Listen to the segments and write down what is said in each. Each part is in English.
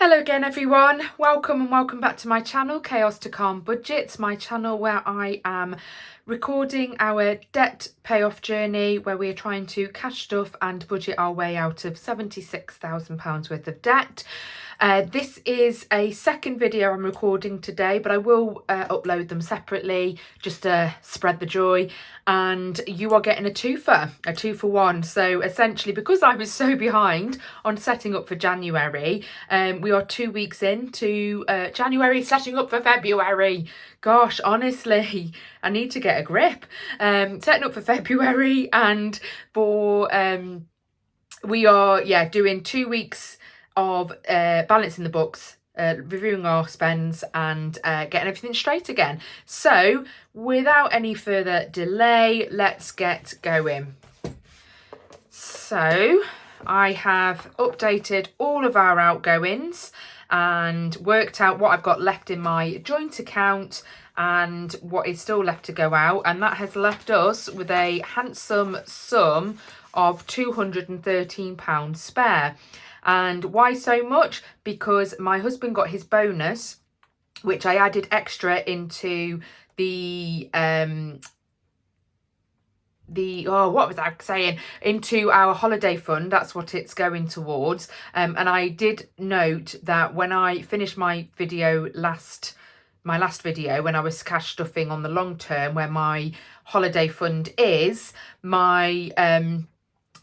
Hello again everyone, welcome and welcome back to my channel, Chaos to Calm Budgets, my channel where I am recording our debt payoff journey where we are trying to cash stuff and budget our way out of £76,000 worth of debt. This is a second video I'm recording today, but I will upload them separately just to spread the joy. And you are getting a two for one. So essentially, because I was so behind on setting up for January, we are 2 weeks into January, setting up for February. Gosh, honestly, I need to get a grip. Setting up for February, and for we are doing 2 weeks of balancing the books, reviewing our spends and getting everything straight again. So without any further delay, let's get going. So I have updated all of our outgoings and worked out what I've got left in my joint account and what is still left to go out, and that has left us with a handsome sum of £213 spare. And why so much? Because my husband got his bonus, which I added extra into the what was I saying, into our holiday fund. That's what it's going towards. And I did note that when I finished my last video, when I was cash stuffing on the long term where my holiday fund is,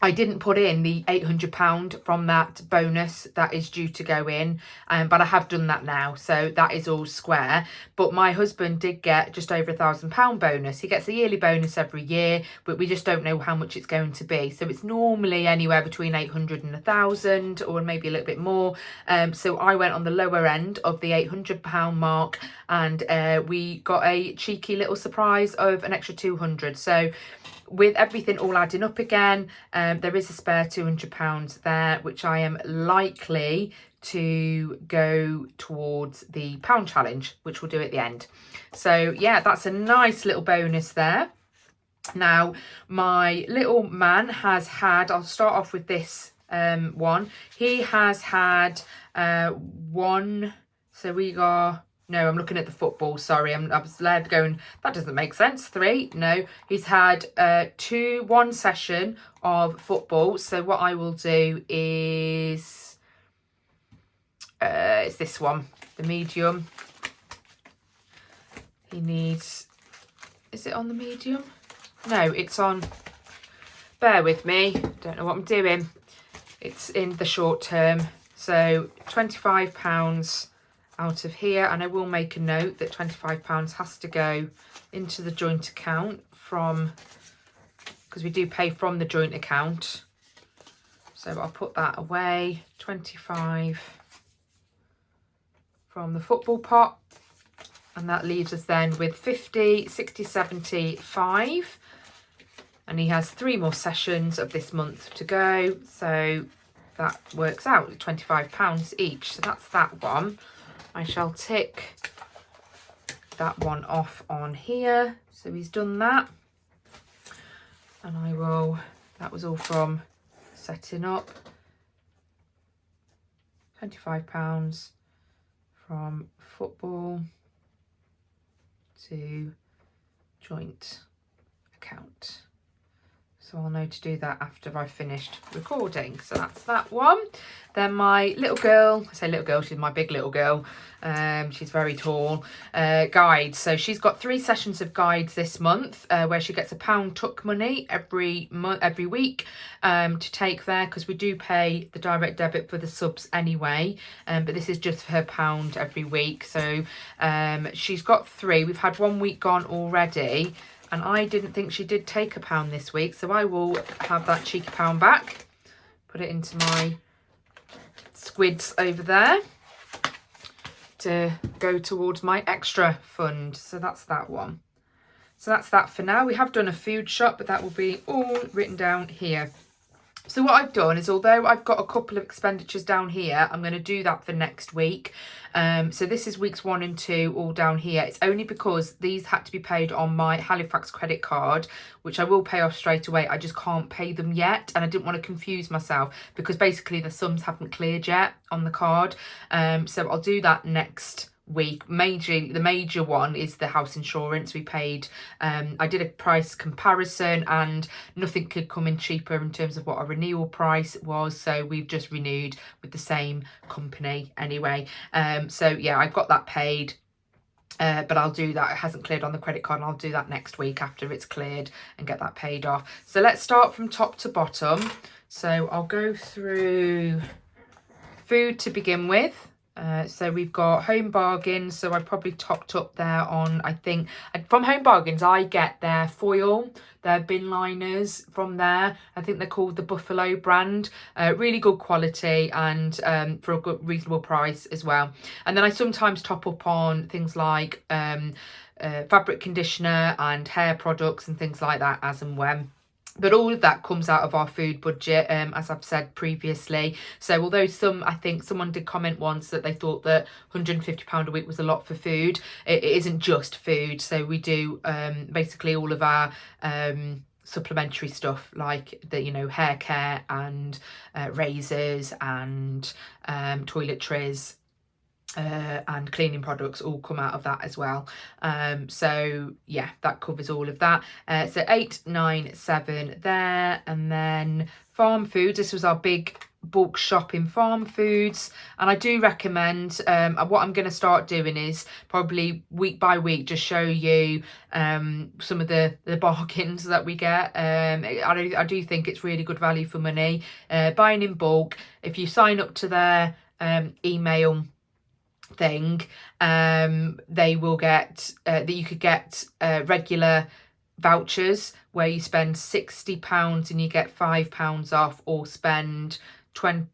I didn't put in the £800 from that bonus that is due to go in, but I have done that now, so that is all square. But my husband did get just over £1,000 bonus. He gets a yearly bonus every year, but we just don't know how much it's going to be. So it's normally anywhere between 800 and 1,000, or maybe a little bit more. So I went on the lower end of the £800 mark, and we got a cheeky little surprise of an extra 200. So with everything all adding up again, there is a spare £200 there, which I am likely to go towards the pound challenge, which we'll do at the end. So yeah, that's a nice little bonus there. Now, my little man has had, I'll start off with this one. He has had one, so we got... No, I'm looking at the football. Sorry, I was led going, that doesn't make sense. 3. No, he's had one session of football. So what I will do is, it's this one, the medium. He needs, is it on the medium? No, it's on, bear with me. Don't know what I'm doing. It's in the short term. So £25 out of here, and I will make a note that £25 has to go into the joint account from, because we do pay from the joint account, so I'll put that away. 25 from the football pot, and that leaves us then with 50, 60, 75, and he has 3 more sessions of this month to go, so that works out at £25 each. So that's that one. I shall tick that one off on here. So he's done that. And I will, that was all from setting up. £25 from football to joint account. So I'll know to do that after I've finished recording. So that's that one. Then my little girl, I say little girl, she's my big little girl. She's very tall. Guides. So she's got 3 sessions of guides this month, where she gets £1 tuck money every week to take there, because we do pay the direct debit for the subs anyway. But this is just for her £1 every week. So she's got 3. We've had 1 week gone already. And I didn't think she did take £1 this week, so I will have that cheeky £1 back. Put it into my squids over there to go towards my extra fund. So that's that one. So that's that for now. We have done a food shop, but that will be all written down here. So what I've done is, although I've got a couple of expenditures down here, I'm going to do that for next week. So this is weeks 1 and 2 all down here. It's only because these had to be paid on my Halifax credit card, which I will pay off straight away. I just can't pay them yet, and I didn't want to confuse myself because basically the sums haven't cleared yet on the card. So I'll do that next week. The major one is the house insurance. We paid, I did a price comparison and nothing could come in cheaper in terms of what our renewal price was, so we've just renewed with the same company anyway. So yeah, I've got that paid. But I'll do that. It hasn't cleared on the credit card, and I'll do that next week after it's cleared and get that paid off. So let's start from top to bottom. So I'll go through food to begin with. So we've got Home Bargains, so I probably topped up there on, I think, from Home Bargains I get their foil, their bin liners from there. I think they're called the Buffalo brand. Really good quality and for a good reasonable price as well. And then I sometimes top up on things like fabric conditioner and hair products and things like that as and when. But all of that comes out of our food budget, as I've said previously. So although I think someone did comment once that they thought that £150 a week was a lot for food, it isn't just food. So we do basically all of our supplementary stuff like the hair care and razors and toiletries. And cleaning products all come out of that as well. So yeah, that covers all of that. So 8, 9, 7 there, and then farm foods. This was our big bulk shop in farm foods, and I do recommend what I'm going to start doing is probably week by week just show you some of the bargains that we get. I do think it's really good value for money. Buying in bulk, if you sign up to their email thing, they will get that you could get regular vouchers where you spend £60 and you get £5 off, or spend 20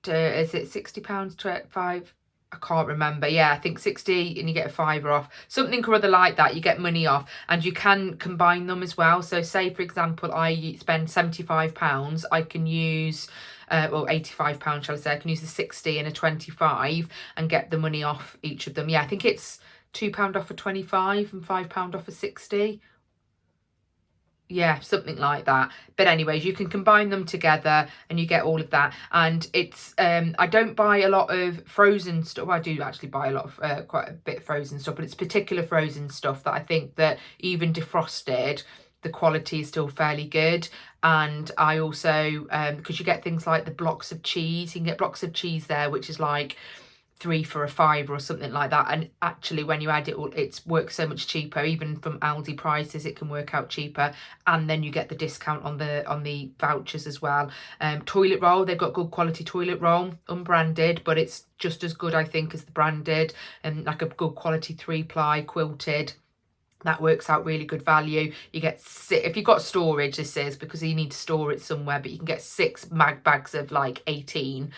is it £60 5, I can't remember. Yeah, I think 60 and you get a £5 off, something or other like that. You get money off, and you can combine them as well. So say for example I spend £75, I can use well, £85 shall I say, I can use the 60 and a 25 and get the money off each of them. Yeah, I think it's £2 off a 25 and £5 off a 60. Yeah, something like that. But anyways, you can combine them together and you get all of that. And it's I don't buy a lot of frozen stuff. Well, I do actually buy a lot of quite a bit of frozen stuff, but it's particular frozen stuff that I think that even defrosted, the quality is still fairly good. And I also because you get things like the blocks of cheese, you can get blocks of cheese there which is like 3 for a £5 or something like that, and actually when you add it all, it works so much cheaper. Even from Aldi prices it can work out cheaper, and then you get the discount on the vouchers as well. Toilet roll, they've got good quality toilet roll, unbranded, but it's just as good I think as the branded, and like a good quality 3-ply quilted. That works out really good value. You get if you've got storage, this is because you need to store it somewhere, but you can get 6 mag bags of like 18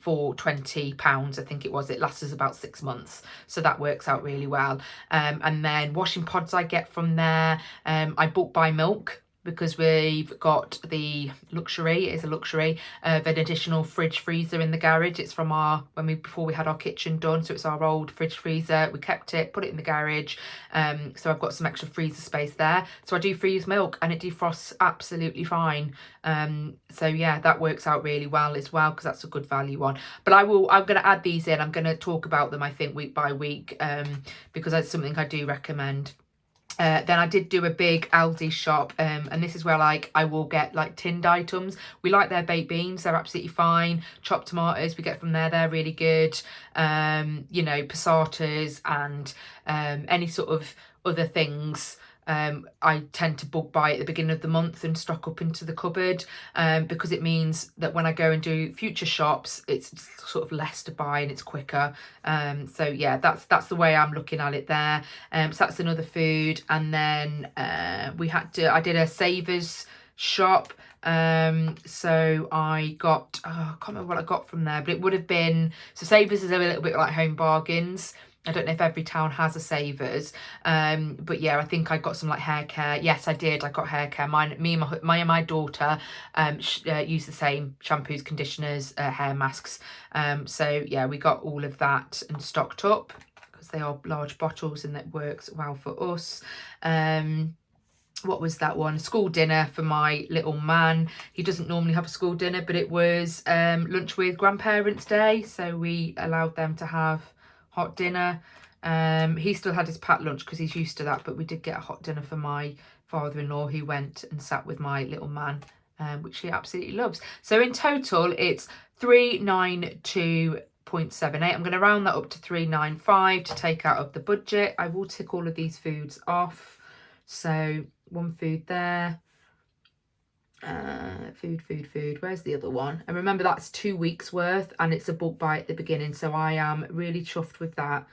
for £20, I think it was. It lasts us about 6 months, so that works out really well. And then washing pods I get from there. I bulk buy milk because we've got the luxury, it is a luxury, of an additional fridge freezer in the garage. It's from before we had our kitchen done, so it's our old fridge freezer. We kept it, put it in the garage, so I've got some extra freezer space there. So I do freeze milk and it defrosts absolutely fine. So yeah, that works out really well as well, because that's a good value one. But I'm going to add these in. I'm going to talk about them I think week by week, because that's something I do recommend. Then I did do a big Aldi shop, and this is where I will get like tinned items. We like their baked beans, they're absolutely fine. Chopped tomatoes we get from there, they're really good. Passatas and any sort of other things. I tend to bulk buy at the beginning of the month and stock up into the cupboard, because it means that when I go and do future shops, it's sort of less to buy and it's quicker. So yeah, that's the way I'm looking at it there. So that's another food. And then I did a Savers shop. So I got I can't remember what I got from there, but it would have been, so Savers is a little bit like Home Bargains. I don't know if every town has a Savers, but yeah, I think I got some like hair care. Yes, I did. I got hair care. Me and my daughter use the same shampoos, conditioners, hair masks. So yeah, we got all of that and stocked up because they are large bottles and that works well for us. What was that one? School dinner for my little man. He doesn't normally have a school dinner, but it was lunch with grandparents day, so we allowed them to have hot dinner. He still had his packed lunch because he's used to that, but we did get a hot dinner for my father-in-law, who went and sat with my little man, which he absolutely loves. So in total it's 392.78. I'm going to round that up to 395 to take out of the budget. I will tick all of these foods off. So one food there, food, where's the other one? And remember, that's 2 weeks worth and it's a bulk buy at the beginning, so I am really chuffed with that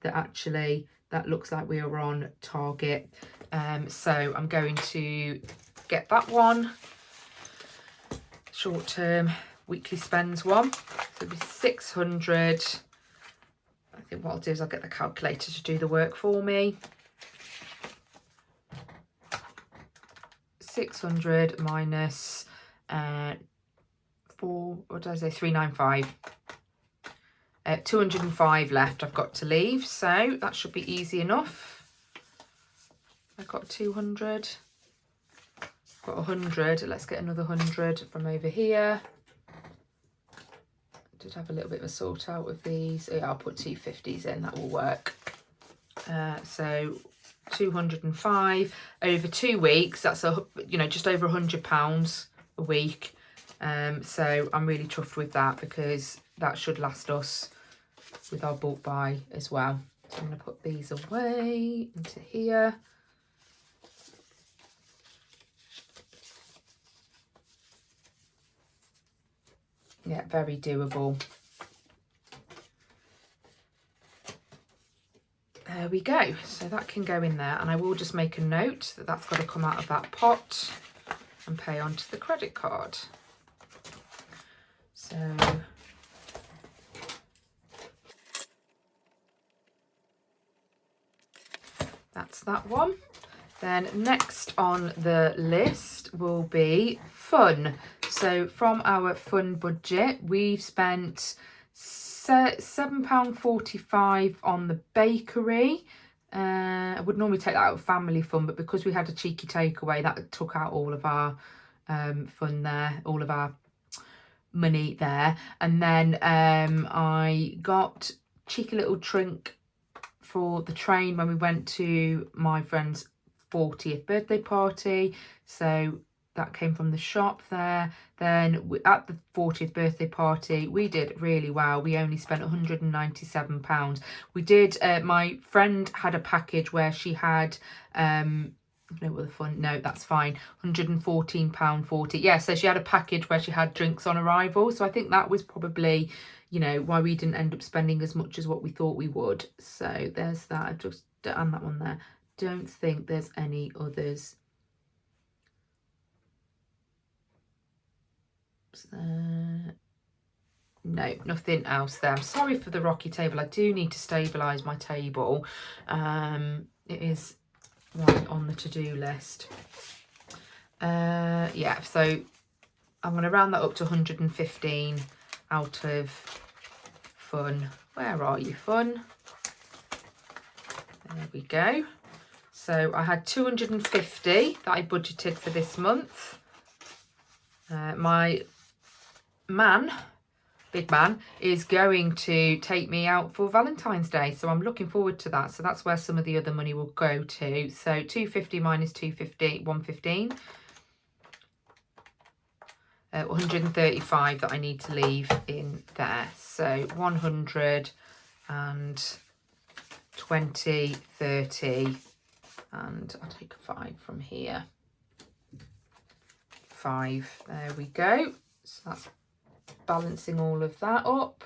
actually that looks like we are on target. So I'm going to get that one, short term weekly spends one. So it'll be 600. I think what I'll do is I'll get the calculator to do the work for me. 600 minus 395. 205 left I've got to leave, so that should be easy enough. I've got 200, got 100. Let's get another 100 from over here. I did have a little bit of a sort out with these. Yeah, I'll put 250s in, that will work. So 205 over 2 weeks, that's just over £100 a week. So I'm really chuffed with that because that should last us with our bulk buy as well. So I'm going to put these away into here. Yeah, very doable. There we go. So that can go in there, and I will just make a note that that's got to come out of that pot and pay onto the credit card. So that's that one. Then next on the list will be fun. So from our fun budget, we've spent £7.45 on the bakery. I would normally take that out of family fun, but because we had a cheeky takeaway, that took out all of our fun there, all of our money there. And then I got cheeky little drink for the train when we went to my friend's 40th birthday party, so that came from the shop there. Then at the 40th birthday party we did really well. We only spent £197. We did my friend had a package where she had no, that's fine, £114.40. Yeah, so she had a package where she had drinks on arrival, so I think that was probably why we didn't end up spending as much as what we thought we would. So there's that. I just and that one there. Don't think there's any others. No, nothing else there. I'm sorry for the rocky table. I do need to stabilise my table. It is right on the to-do list. Yeah, so I'm going to round that up to 115 out of fun. Where are you, fun? There we go. So I had 250 that I budgeted for this month. My big man, is going to take me out for Valentine's Day, so I'm looking forward to that. So that's where some of the other money will go to. So 250 minus 250, 115. 135 that I need to leave in there. So 100 and 20, 30, and I'll take a 5 from here. 5, there we go. So that's balancing all of that up.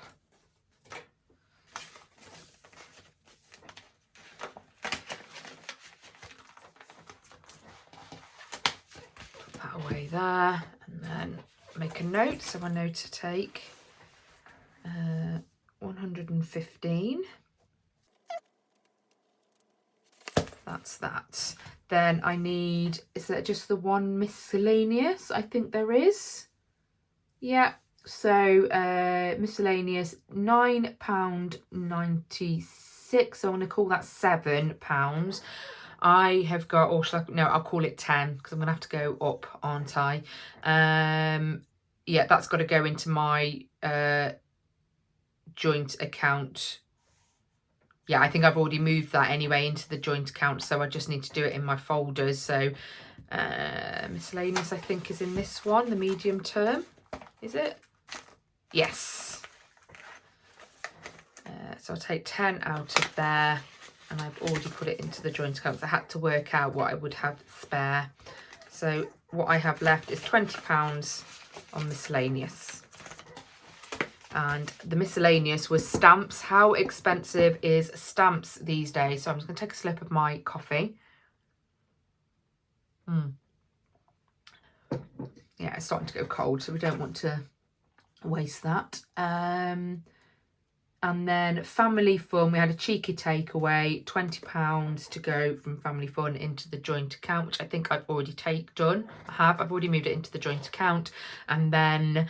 Put that away there, and then make a note so I know to take 115. that's that. Then I need, is there just the one miscellaneous? I think there is. Yeah, so miscellaneous £9.96. So I'm going to call that £7. I have got, or shall I, no, I'll call it 10 because I'm going to have to go up, aren't I? Yeah, that's got to go into my joint account. Yeah, I think I've already moved that anyway into the joint account, so I just need to do it in my folders. So miscellaneous, I think, is in this one, the medium term. Is it? Yes. So I'll take 10 out of there, and I've already put it into the joint account. So I had to work out what I would have spare. So what I have left is £20 on miscellaneous. And the miscellaneous was stamps. How expensive is stamps these days? So I'm just going to take a sip of my coffee. Yeah, it's starting to go cold, so we don't want to waste that. And then Family Fun, we had a cheeky takeaway, £20 to go from Family Fun into the joint account, which I think I've already done. I've already moved it into the joint account. And then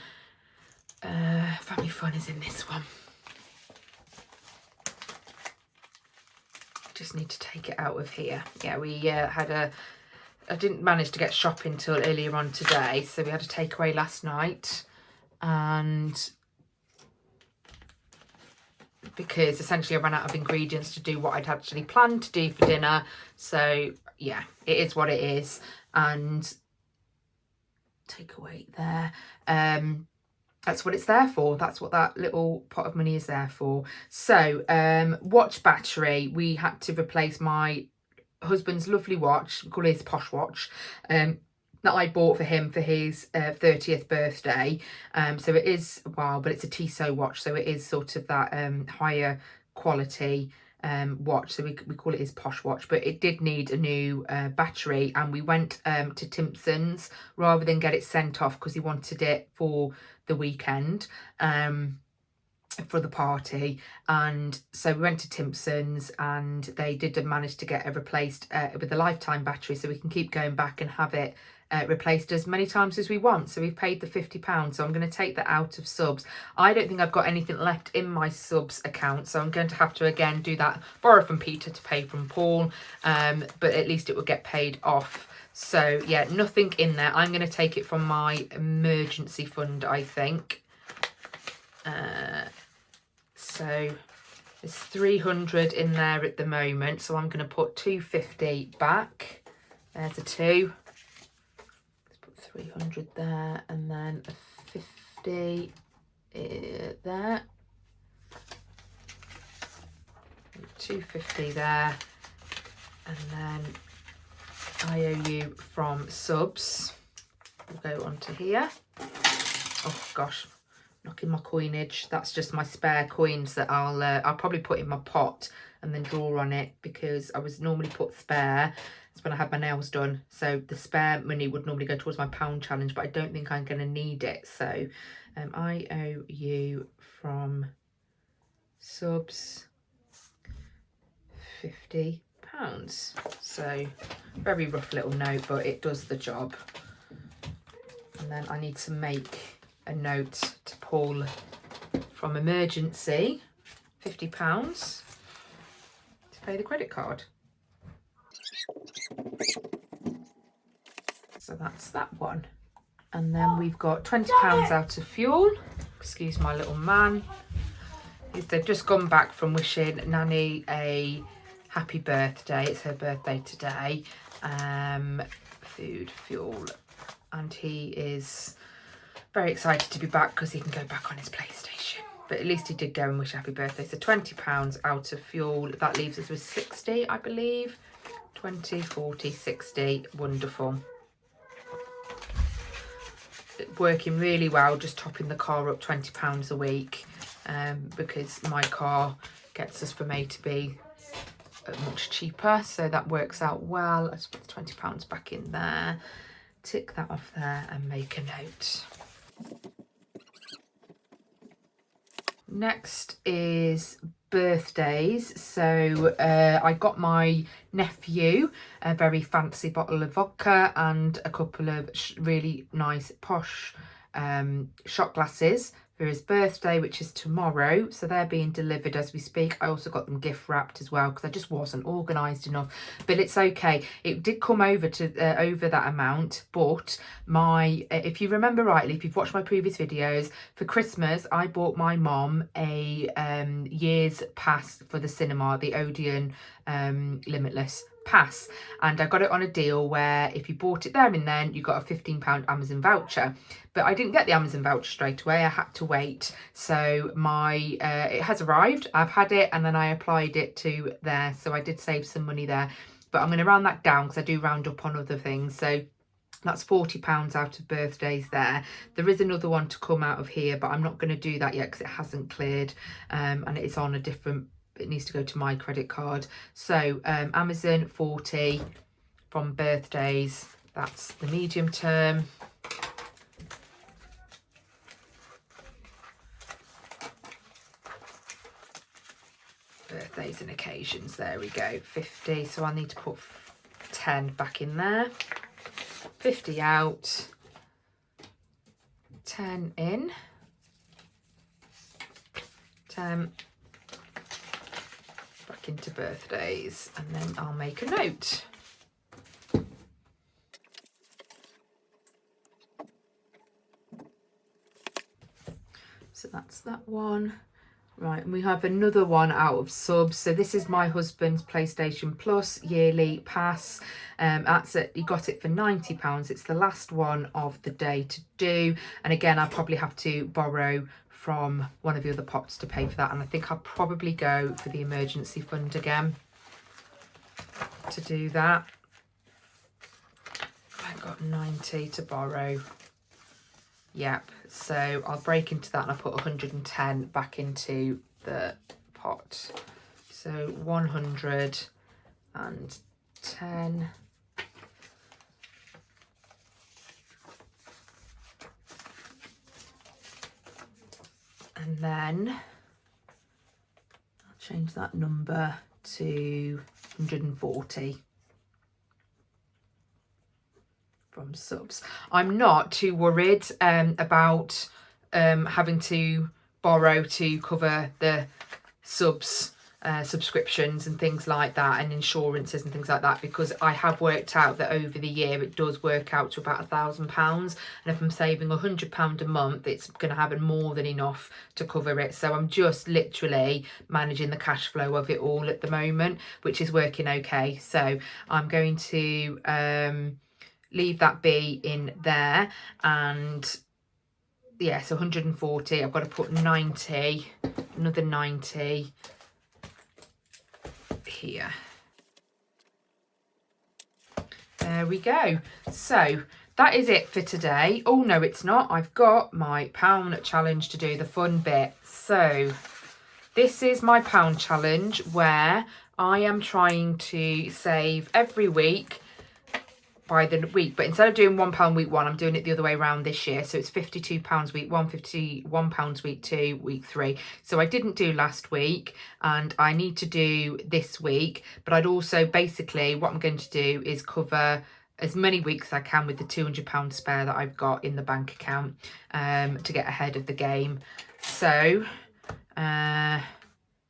Family Fun is in this one. Just need to take it out of here. Yeah, we had I didn't manage to get shopping till earlier on today, so we had a takeaway last night, and because essentially I ran out of ingredients to do what I'd actually planned to do for dinner. So yeah, it is what it is. And takeaway there. That's what it's there for. That's what that little pot of money is there for. So watch battery, we had to replace my husband's lovely watch, we call it his posh watch, that I bought for him for his 30th birthday. So it is, wow, but it's a Tissot watch, so it is sort of that higher quality watch, so we call it his posh watch. But it did need a new battery, and we went to Timpson's rather than get it sent off because he wanted it for the weekend, for the party. And so we went to Timpson's, and they did manage to get it replaced with a lifetime battery, so we can keep going back and have it replaced as many times as we want. So we've paid the £50, so I'm going to take that out of subs. I don't think I've got anything left in my subs account, so I'm going to have to again do that, borrow from Peter to pay from Paul, but at least it will get paid off. So yeah, nothing in there. I'm going to take it from my emergency fund, I think. So there's 300 in there at the moment, so I'm going to put 250 back. There's a 2. Let's put 300 there, and then a 50 there. 250 there, and then IOU from subs will go onto here. Oh gosh, knocking my coinage. That's just my spare coins that I'll probably put in my pot and then draw on it, because I was normally put spare. That's when I had my nails done. So the spare money would normally go towards my pound challenge, but I don't think I'm going to need it. So IOU from subs, £50. So very rough little note, but it does the job. And then I need to make a note to Paul from emergency, £50 to pay the credit card. So that's that one. And then we've got £20 out of fuel. Excuse my little man. They've just gone back from wishing Nanny a happy birthday. It's her birthday today. Food, fuel, and he is very excited to be back because he can go back on his PlayStation. But at least he did go and wish happy birthday. So £20 out of fuel. That leaves us with 60, I believe. 20, 40, 60. Wonderful. Working really well, just topping the car up £20 a week, because my car gets us from A to B much cheaper, so that works out well. Let's put the £20 back in there, tick that off there and make a note. Next is birthdays. So I got my nephew a very fancy bottle of vodka and a couple of really nice posh shot glasses for his birthday, which is tomorrow. So they're being delivered as we speak. I also got them gift wrapped as well because I just wasn't organised enough, but it's okay. It did come over to over that amount, but my if you remember rightly, if you've watched my previous videos, for Christmas I bought my mom a year's pass for the cinema, the Odeon Limitless pass, and I got it on a deal where if you bought it there and then you got a £15 Amazon voucher, but I didn't get the Amazon voucher straight away. I had to wait. So my it has arrived, I've had it, and then I applied it to there, so I did save some money there, but I'm going to round that down because I do round up on other things. So that's £40 out of birthdays there. There is another one to come out of here, but I'm not going to do that yet because it hasn't cleared, and it's on a different, it needs to go to my credit card. So Amazon 40 from birthdays, that's the medium term. Birthdays and occasions, there we go, 50. So I need to put 10 back in there. 50 out, 10 in, 10 back into birthdays, and then I'll make a note. So that's that one. Right, and we have another one out of subs. So this is my husband's PlayStation Plus yearly pass. That's it. He got it for £90. It's the last one of the day to do. And again, I'll probably have to borrow from one of the other pots to pay for that. And I think I'll probably go for the emergency fund again to do that. I got 90 to borrow. Yep, so I'll break into that and I'll put 110 back into the pot. So 110. And then I'll change that number to 140. From subs. I'm not too worried about having to borrow to cover the subs subscriptions and things like that, and insurances and things like that, because I have worked out that over the year it does work out to about £1,000, and if I'm saving £100 a month, it's going to have more than enough to cover it. So I'm just literally managing the cash flow of it all at the moment, which is working okay. So I'm going to leave that be in there, and yeah, so 140. I've got to put 90, another 90 here. There we go. So that is it for today. Oh no, it's not. I've got my pound challenge to do, the fun bit. So this is my pound challenge where I am trying to save every week by the week, but instead of doing £1 week 1, I'm doing it the other way around this year. So it's £52 week 1, £51 week 2, week 3. So I didn't do last week and I need to do this week, but I'd also, basically what I'm going to do is cover as many weeks as I can with the £200 spare that I've got in the bank account to get ahead of the game. So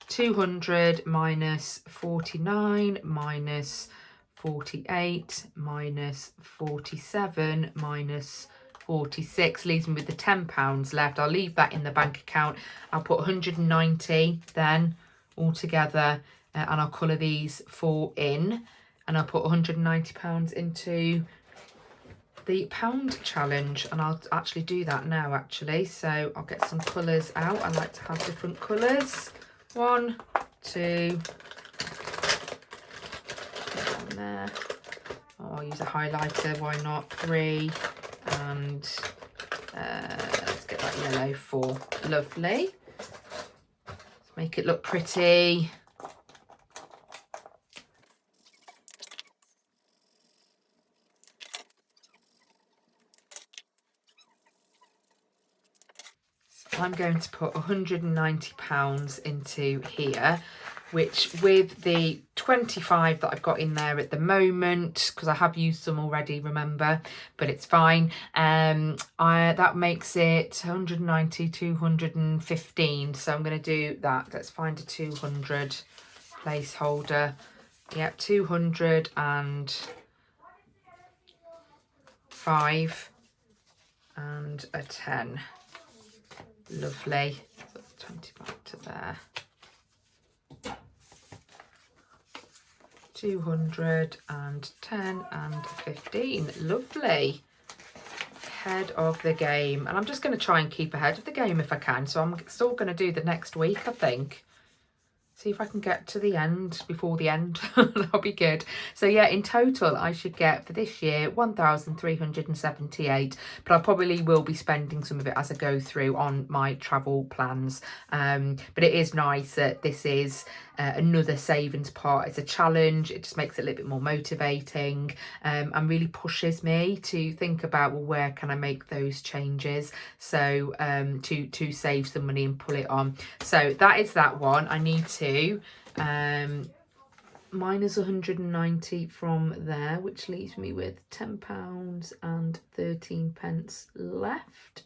200 minus 49 minus 48 minus 47 minus 46 leaves me with the £10 left. I'll leave that in the bank account. I'll put 190 then all together, and I'll colour these 4 in, and I'll put £190 into the pound challenge, and I'll actually do that now actually. So I'll get some colours out. I like to have different colours. 1, 2, there. Oh, I'll use a highlighter, why not? 3, and let's get that yellow 4. Lovely. Let's make it look pretty. So I'm going to put £190 into here, which with the 25 that I've got in there at the moment, because I have used some already, remember, but it's fine. That makes it 190, 215. So I'm going to do that. Let's find a 200 placeholder. Yep, 205 and a 10. Lovely. So that's 25 to there. 210 and 15. Lovely. Ahead of the game. And I'm just going to try and keep ahead of the game if I can. So I'm still going to do the next week, I think. See if I can get to the end before the end. That'll be good. So yeah, in total I should get for this year 1,378, but I probably will be spending some of it as I go through on my travel plans. But it is nice that this is another savings part. It's a challenge. It just makes it a little bit more motivating, and really pushes me to think about, well, where can I make those changes, so to save some money and pull it on. So that is that one. I need to minus 190 from there, which leaves me with £10 and 13 pence left.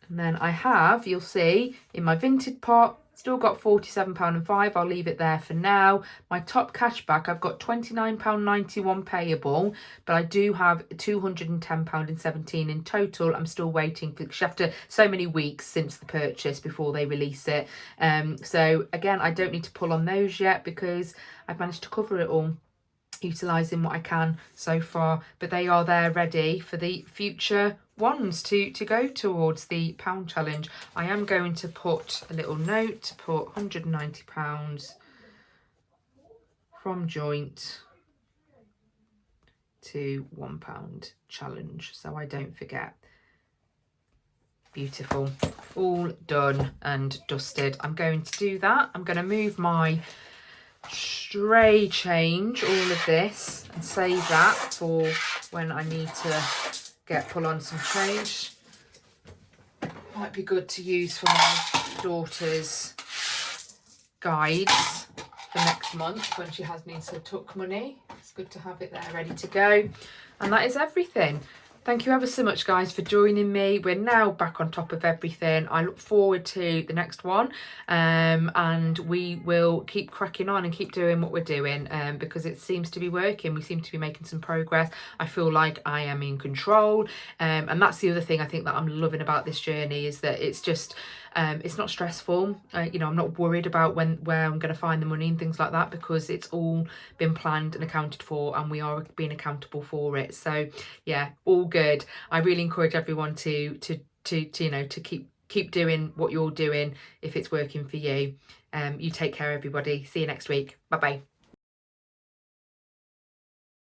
And then I have, you'll see in my Vinted pot, still got £47.05. I'll leave it there for now. My top cashback, I've got £29.91 payable, but I do have £210.17 in total. I'm still waiting for, because after so many weeks since the purchase before they release it. So again, I don't need to pull on those yet because I've managed to cover it all, utilising what I can so far, but they are there ready for the future ones to go towards the pound challenge. I am going to put a little note to put £190 from joint to £1 challenge, so I don't forget. Beautiful. All done and dusted. I'm going to do that. I'm going to move my stray change, all of this, and save that for when I need to pull on some change. Might be good to use for my daughter's guides for next month when she needs her tuck money. It's good to have it there ready to go. And that is everything. Thank you ever so much, guys, for joining me. We're now back on top of everything. I look forward to the next one, and we will keep cracking on and keep doing what we're doing, because it seems to be working. We seem to be making some progress. I feel like I am in control, and that's the other thing I think that I'm loving about this journey, is that it's just it's not stressful. You know, I'm not worried about where I'm going to find the money and things like that, because it's all been planned and accounted for, and we are being accountable for it. So yeah, all good. I really encourage everyone to you know, to keep doing what you're doing if it's working for you. You take care, everybody. See you next week. Bye bye.